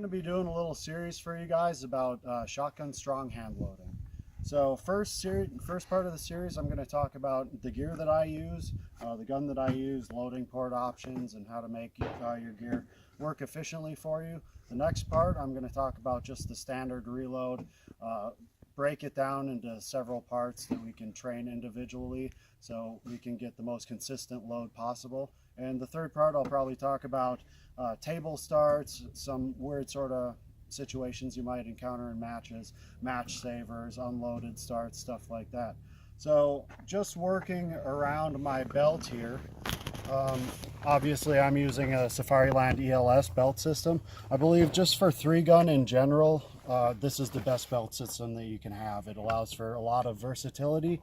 going to be doing a little series for you guys about shotgun strong hand loading. So first part of the series, I'm going to talk about the gear that I use, the gun that I use, loading port options, and how to make your gear work efficiently for you. The next part, I'm going to talk about just the standard reload, break it down into several parts that we can train individually so we can get the most consistent load possible. And the third part, I'll probably talk about table starts, some weird sort of situations you might encounter in matches, match savers, unloaded starts, stuff like that. So just working around my belt here, obviously I'm using a Safariland ELS belt system. I believe just for 3-gun in general, this is the best belt system that you can have. It allows for a lot of versatility,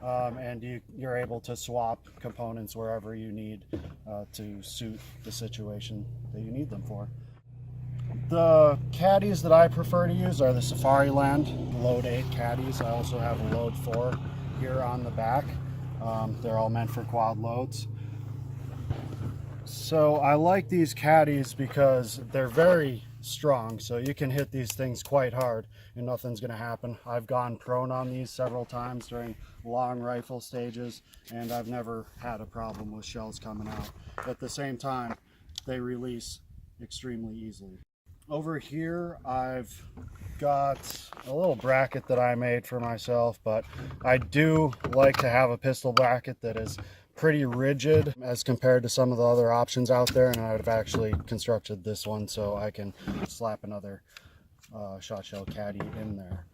and you're able to swap components wherever you need to suit the situation that you need them for. The caddies that I prefer to use are the Safariland Load 8 caddies. I also have a Load 4 here on the back. They're all meant for quad loads. So I like these caddies because they're very strong, so you can hit these things quite hard and nothing's going to happen. I've gone prone on these several times during long rifle stages, and I've never had a problem with shells coming out. At the same time, they release extremely easily. Over here I've got a little bracket that I made for myself, but I do like to have a pistol bracket that is pretty rigid as compared to some of the other options out there, and I've actually constructed this one so I can slap another shot shell caddy in there.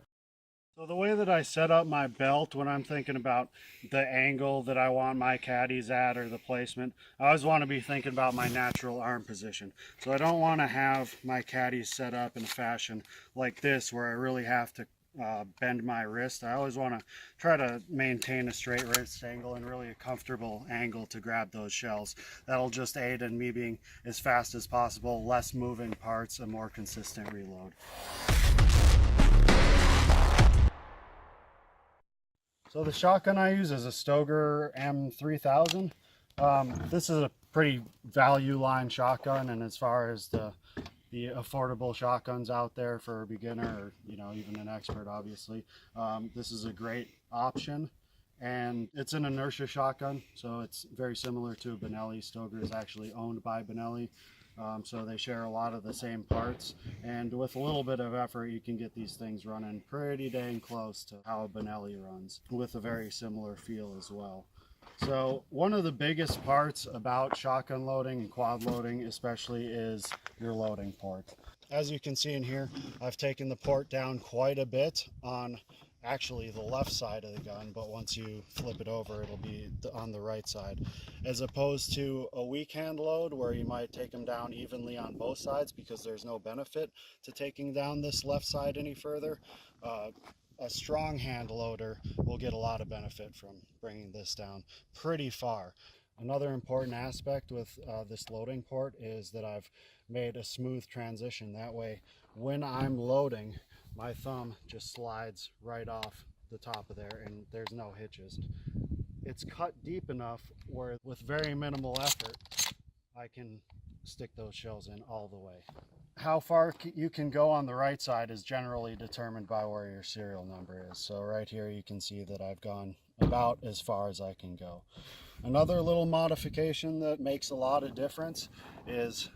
So the way that I set up my belt when I'm thinking about the angle that I want my caddies at or the placement, I always want to be thinking about my natural arm position. So I don't want to have my caddies set up in a fashion like this where I really have to bend my wrist. I always want to try to maintain a straight wrist angle and really a comfortable angle to grab those shells. That'll just aid in me being as fast as possible, less moving parts, a more consistent reload. So the shotgun I use is a Stoeger M3000. This is a pretty value line shotgun, and as far as the affordable shotguns out there for a beginner or even an expert, obviously, this is a great option. And it's an inertia shotgun, so it's very similar to Benelli. Stoeger is actually owned by Benelli. So they share a lot of the same parts, and with a little bit of effort you can get these things running pretty dang close to how a Benelli runs, with a very similar feel as well. So one of the biggest parts about shotgun loading and quad loading especially is your loading port. As you can see in here, I've taken the port down quite a bit on actually the left side of the gun, but once you flip it over it'll be on the right side, as opposed to a weak hand load where you might take them down evenly on both sides because there's no benefit to taking down this left side any further. A strong hand loader will get a lot of benefit from bringing this down pretty far. Another important aspect with this loading port is that I've made a smooth transition. That way when I'm loading, my thumb just slides right off the top of there and there's no hitches. It's cut deep enough where with very minimal effort I can stick those shells in all the way. How far you can go on the right side is generally determined by where your serial number is. So right here you can see that I've gone about as far as I can go. Another little modification that makes a lot of difference is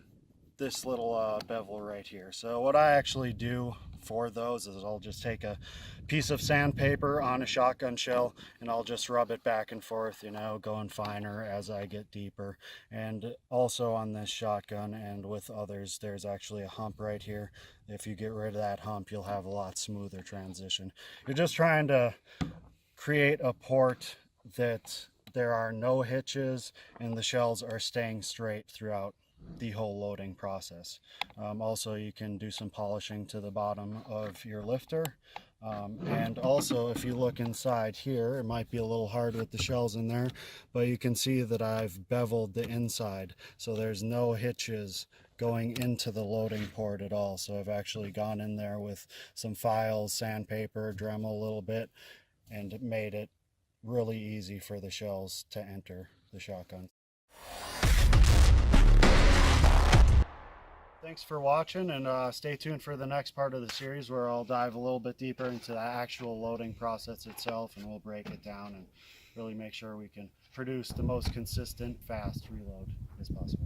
this little bevel right here. So what I actually do for those is I'll just take a piece of sandpaper on a shotgun shell and I'll just rub it back and forth, going finer as I get deeper. And also on this shotgun and with others, there's actually a hump right here. If you get rid of that hump, you'll have a lot smoother transition. You're just trying to create a port that there are no hitches and the shells are staying straight throughout the whole loading process. Also, you can do some polishing to the bottom of your lifter. And also, if you look inside here, it might be a little hard with the shells in there, but you can see that I've beveled the inside, so there's no hitches going into the loading port at all. So I've actually gone in there with some files, sandpaper, Dremel a little bit, and made it really easy for the shells to enter the shotgun. Thanks for watching, and stay tuned for the next part of the series where I'll dive a little bit deeper into the actual loading process itself, and we'll break it down and really make sure we can produce the most consistent, fast reload as possible.